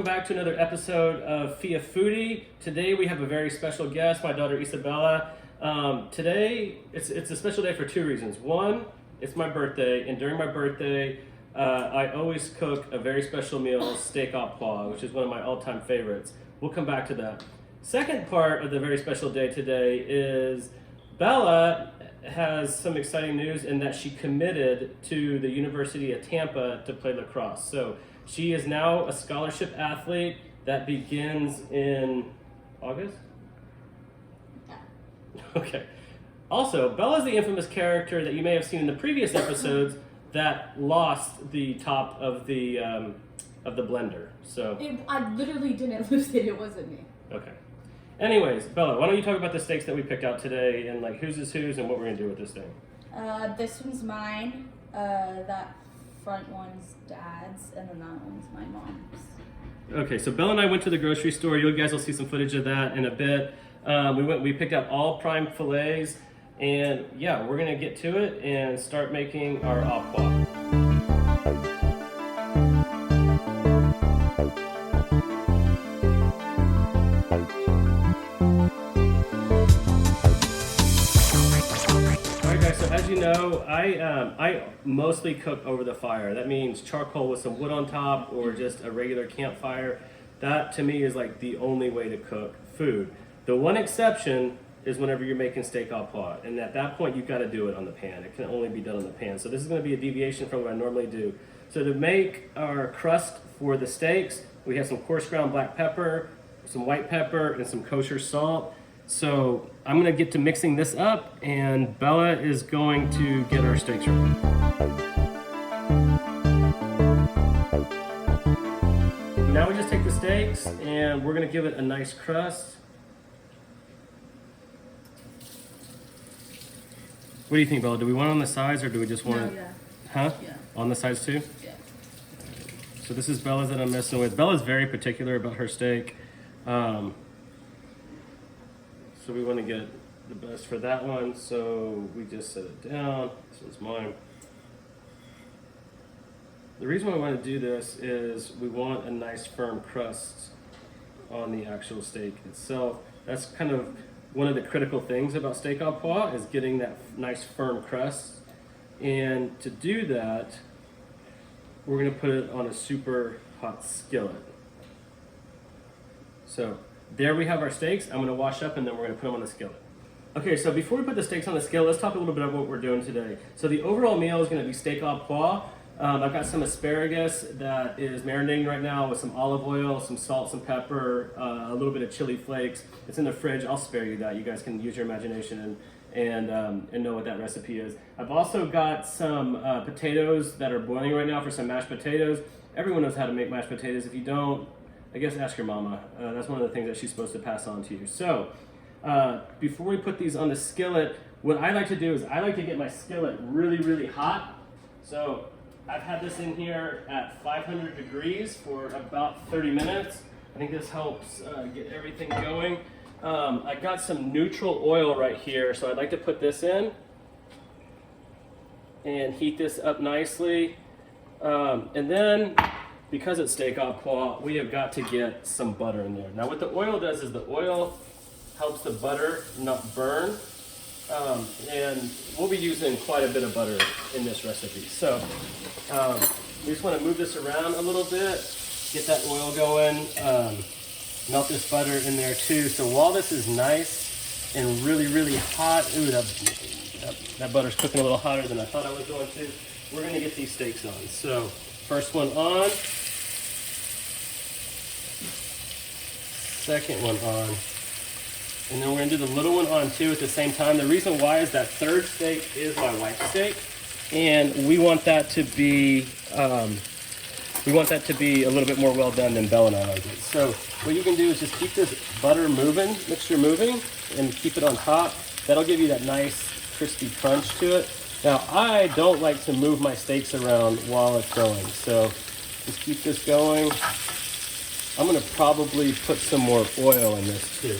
back to another episode of Fiafoodie. Today we have a very special guest, my daughter Isabella. Today it's a special day for two reasons. One, it's my birthday, and during my birthday, I always cook a very special meal, steak au poivre, which is one of my all-time favorites. We'll come back to that. Second part of the very special day today is Bella has some exciting news in that she committed to the University of Tampa to play lacrosse. So she is now a scholarship athlete that begins in August? Yeah. Okay. Also, Bella's the infamous character that you may have seen in the previous episodes that lost the top of the blender. So I literally didn't lose it. It wasn't me. Okay. Anyways, Bella, why don't you talk about the steaks that we picked out today and like whose is whose and what we're gonna do with this thing? This one's mine. That front one's Dad's, and then that one's my mom's. Okay, so Bella and I went to the grocery store. You guys will see some footage of that in a bit. We picked out all prime fillets, and yeah, we're gonna get to it and start making our au poivre. As you know, I mostly cook over the fire. That means charcoal with some wood on top or just a regular campfire. That to me is like the only way to cook food. The one exception is whenever you're making steak au poivre, and at that point you've got to do it on the pan. It can only be done on the pan. So this is going to be a deviation from what I normally do. So to make our crust for the steaks, we have some coarse ground black pepper, some white pepper, and some kosher salt. So I'm gonna get to mixing this up, and Bella is going to get our steaks ready. Now we just take the steaks and we're gonna give it a nice crust. What do you think, Bella? Do we want it on the sides or do we just want it? Yeah. Huh? Yeah. On the sides too? Yeah. So this is Bella's that I'm messing with. Bella's very particular about her steak. So we want to get the best for that one, so we just set it down. This one's mine. The reason why I want to do this is we want a nice firm crust on the actual steak itself. That's kind of one of the critical things about steak au poivre is getting that nice firm crust. And to do that, we're going to put it on a super hot skillet. So there we have our steaks. I'm going to wash up and then we're going to put them on the skillet. Okay, so before we put the steaks on the skillet, let's talk a little bit about what we're doing today. So the overall meal is going to be steak au poivre. I've got some asparagus that is marinating right now with some olive oil, some salt, some pepper, a little bit of chili flakes. It's in the fridge. I'll spare you that. You guys can use your imagination and know what that recipe is. I've also got some potatoes that are boiling right now for some mashed potatoes. Everyone knows how to make mashed potatoes. If you don't, I guess ask your mama. That's one of the things that she's supposed to pass on to you. So before we put these on the skillet, what I like to do is I like to get my skillet really, really hot. So I've had this in here at 500 degrees for about 30 minutes. I think this helps get everything going. I got some neutral oil right here, so I'd like to put this in and heat this up nicely. And then, because it's steak au poivre, we have got to get some butter in there. Now what the oil does is the oil helps the butter not burn. And we'll be using quite a bit of butter in this recipe. So we just want to move this around a little bit, get that oil going, melt this butter in there too. So while this is nice and really, really hot, ooh, that butter's cooking a little hotter than I thought I was going to. We're going to get these steaks on. So first one on, second one on, and then we're going to do the little one on too at the same time. The reason why is that third steak is my wife's steak, and we want that to be a little bit more well done than Bella and I like it. So what you can do is just keep this butter moving, mixture moving, and keep it on top. That'll give you that nice crispy crunch to it. Now I don't like to move my steaks around while it's going, so just keep this going. I'm going to probably put some more oil in this too.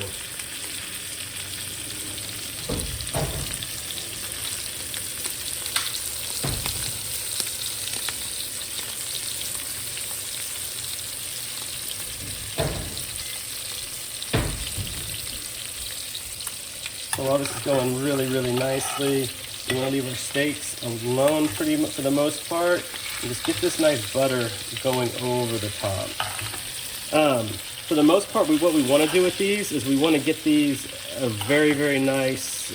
So while this is going really, really nicely, we want to leave our steaks alone pretty much for the most part, and just get this nice butter going over the top. For the most part, what we want to do with these is we want to get these a very, very nice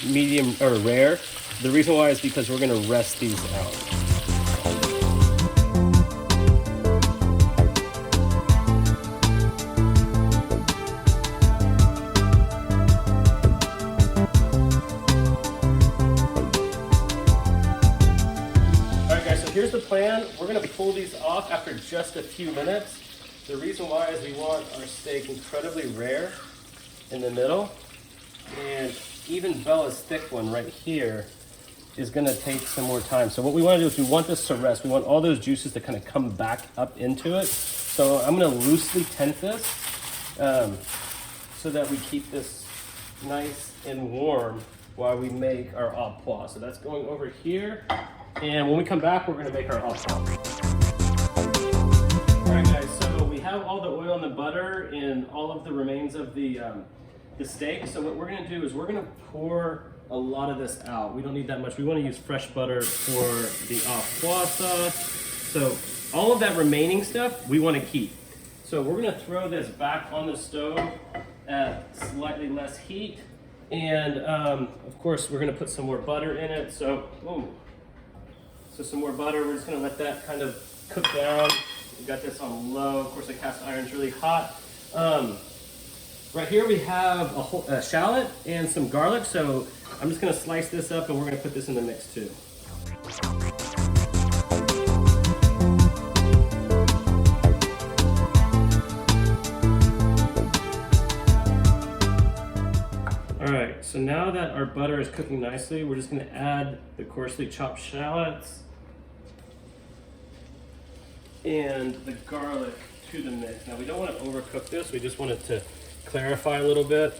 medium or rare. The reason why is because we're going to rest these out. Here's the plan. We're going to pull these off after just a few minutes. The reason why is we want our steak incredibly rare in the middle, and even Bella's thick one right here is going to take some more time. So what we want to do is we want this to rest. We want all those juices to kind of come back up into it. So I'm going to loosely tent this so that we keep this nice and warm while we make our au poivre. So that's going over here. And when we come back, we're gonna make our au poivre. All right, guys, so we have all the oil and the butter and all of the remains of the steak. So what we're gonna do is we're gonna pour a lot of this out. We don't need that much. We wanna use fresh butter for the au poivre sauce. So all of that remaining stuff, we wanna keep. So we're gonna throw this back on the stove at slightly less heat. And of course, we're gonna put some more butter in it. So some more butter. We're just gonna let that kind of cook down. We got this on low. Of course, the cast iron's really hot. Right here we have a shallot and some garlic. So I'm just gonna slice this up and we're gonna put this in the mix too. All right, so now that our butter is cooking nicely, we're just gonna add the coarsely chopped shallots and the garlic to the mix. Now we don't want to overcook this, we just want it to clarify a little bit,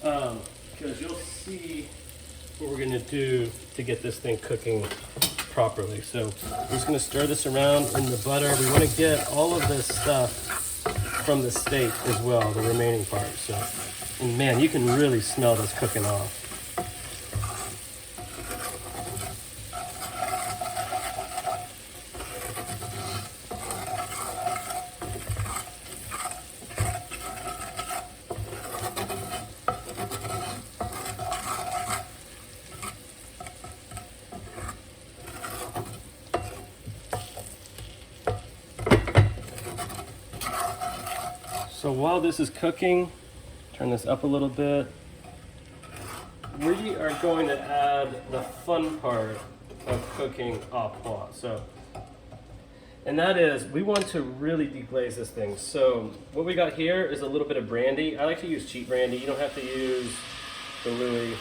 because you'll see what we're going to do to get this thing cooking properly. So we're just going to stir this around in the butter. We want to get all of this stuff from the steak as well, the remaining part. So, and man, you can really smell this cooking off. So while this is cooking, turn this up a little bit, we are going to add the fun part of cooking au poivre. And that is, we want to really deglaze this thing. So what we got here is a little bit of brandy. I like to use cheap brandy. You don't have to use the Louis,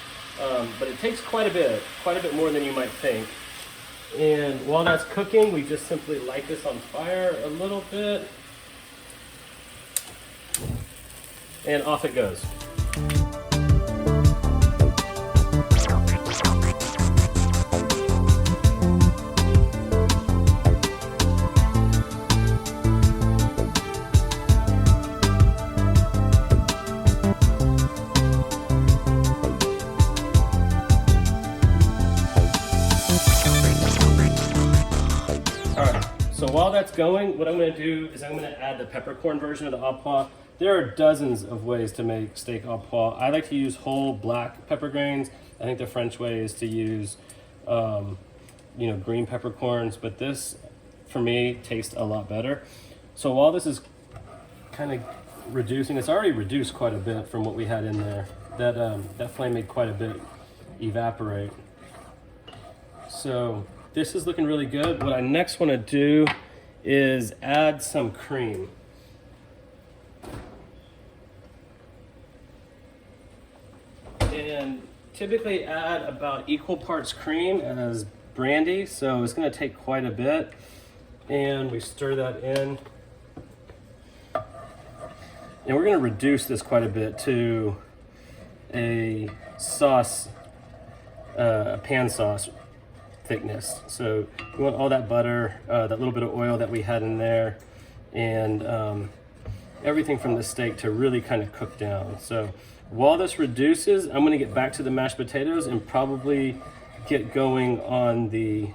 but it takes quite a bit more than you might think. And while that's cooking, we just simply light this on fire a little bit. And off it goes. So while that's going, what I'm going to do is I'm going to add the peppercorn version of the au poivre. There are dozens of ways to make steak au poivre. I like to use whole black pepper grains. I think the French way is to use, green peppercorns, but this, for me, tastes a lot better. So while this is kind of reducing, it's already reduced quite a bit from what we had in there. That flame made quite a bit evaporate. So this is looking really good. What I next want to do is add some cream. And typically add about equal parts cream as brandy, so it's going to take quite a bit. And we stir that in. And we're going to reduce this quite a bit to a sauce, a pan sauce thickness. So we want all that butter, that little bit of oil that we had in there, and everything from the steak to really kind of cook down. So while this reduces, I'm gonna get back to the mashed potatoes and probably get going on the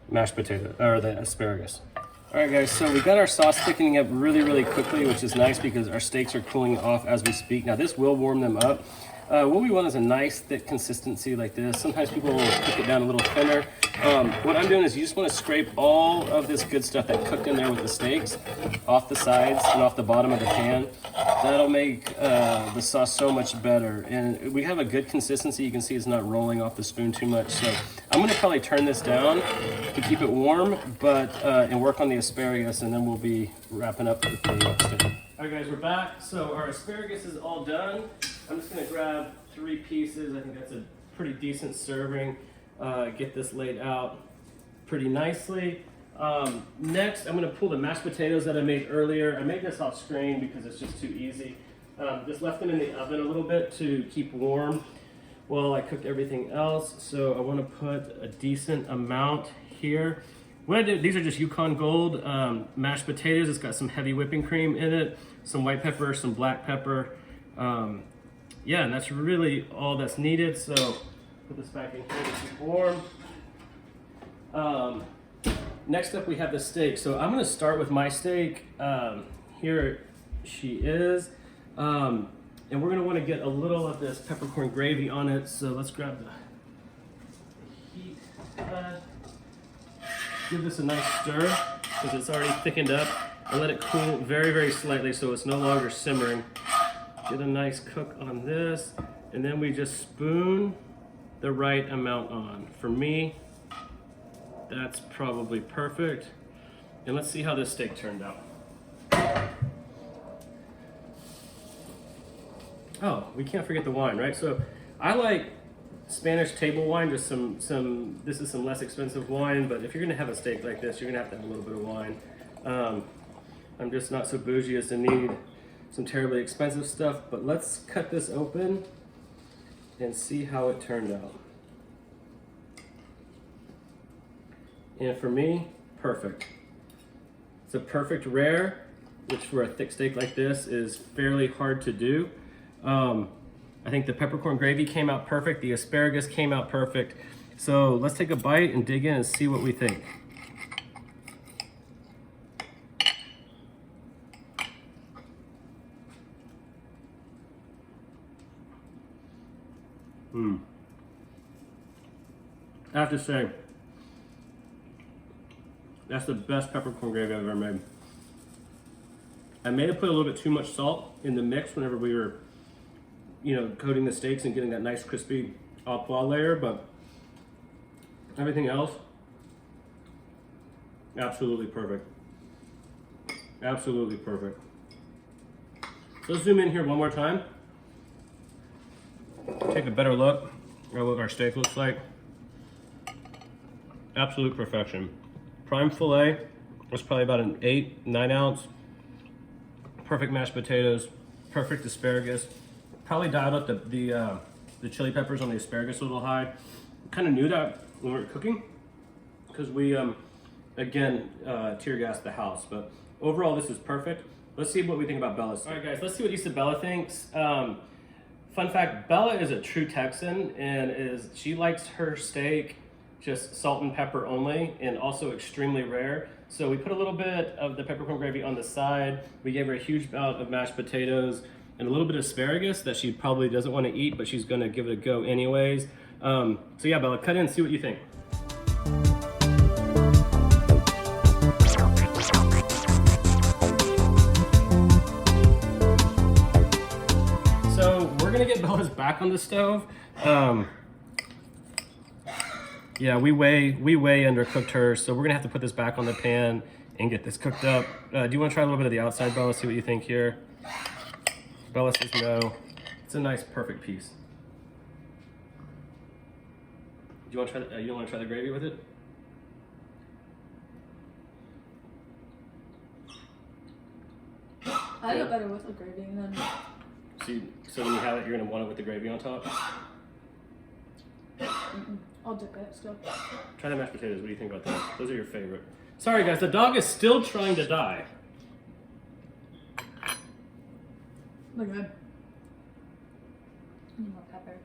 mashed potato, or the asparagus. All right guys, so we got our sauce thickening up really quickly, which is nice because our steaks are cooling off as we speak. Now this will warm them up. What we want is a nice thick consistency like this. Sometimes people will cook it down a little thinner. What I'm doing is you just want to scrape all of this good stuff that cooked in there with the steaks off the sides and off the bottom of the pan. That'll make the sauce so much better. And we have a good consistency. You can see it's not rolling off the spoon too much. So I'm going to probably turn this down to keep it warm, but and work on the asparagus, and then we'll be wrapping up with the steak. All right guys, we're back. So our asparagus is all done. I'm just gonna grab 3 pieces. I think that's a pretty decent serving. Get this laid out pretty nicely. Next, I'm gonna pull the mashed potatoes that I made earlier. I made this off screen because it's just too easy. Just left them in the oven a little bit to keep warm while I cooked everything else. So I wanna put a decent amount here. What I did, these are just Yukon Gold mashed potatoes. It's got some heavy whipping cream in it, some white pepper, some black pepper. Yeah, and that's really all that's needed. So put this back in here to keep warm. Next up we have the steak. So I'm gonna start with my steak. Here she is. And we're gonna wanna get a little of this peppercorn gravy on it. So let's grab the heat. Give this a nice stir because it's already thickened up, and let it cool very slightly so it's no longer simmering. Get a nice cook on this, and then we just spoon the right amount on. For me, that's probably perfect. And let's see how this steak turned out. Oh, we can't forget the wine, right? So I like Spanish table wine, just this is some less expensive wine, but if you're gonna have a steak like this, you're gonna have to have a little bit of wine. I'm just not so bougie as to need some terribly expensive stuff, but let's cut this open and see how it turned out. And for me, perfect. It's a perfect rare, which for a thick steak like this is fairly hard to do. I think the peppercorn gravy came out perfect. The asparagus came out perfect. So let's take a bite and dig in and see what we think. I have to say, that's the best peppercorn gravy I've ever made. I may have put a little bit too much salt in the mix whenever we were, coating the steaks and getting that nice crispy au poivre layer, but everything else, absolutely perfect. Absolutely perfect. So let's zoom in here one more time. Take a better look at what our steak looks like. Absolute perfection. Prime filet was probably about an 8-9 ounce. Perfect mashed potatoes, perfect asparagus. Probably dialed up the chili peppers on the asparagus a little high. Kind of knew that when we were cooking because we, again, tear gassed the house. But overall, this is perfect. Let's see what we think about Bella's steak. All right, guys, let's see what Isabella thinks. Fun fact, Bella is a true Texan and she likes her steak just salt and pepper only, and also extremely rare. So we put a little bit of the peppercorn gravy on the side. We gave her a huge amount of mashed potatoes and a little bit of asparagus that she probably doesn't want to eat, but she's gonna give it a go anyways. So yeah, Bella, cut in and see what you think. So we're gonna get Bella's back on the stove. Yeah, we way undercooked her, so we're gonna have to put this back on the pan and get this cooked up. Do you want to try a little bit of the outside, Bella? See what you think here. Bella says no. It's a nice, perfect piece. Do you want to try? You don't want to try the gravy with it? I like it better with the gravy than. So when you have it, you're gonna want it with the gravy on top. I'll dip it still. Try the mashed potatoes. What do you think about those? Those are your favorite. Sorry guys, the dog is still trying to die. They're good. Need more pepper.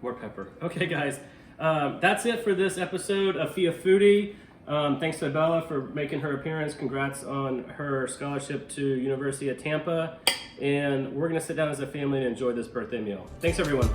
More pepper. Okay, guys. That's it for this episode of Fiafoodie. Thanks to Bella for making her appearance. Congrats on her scholarship to University of Tampa. And we're going to sit down as a family and enjoy this birthday meal. Thanks, everyone.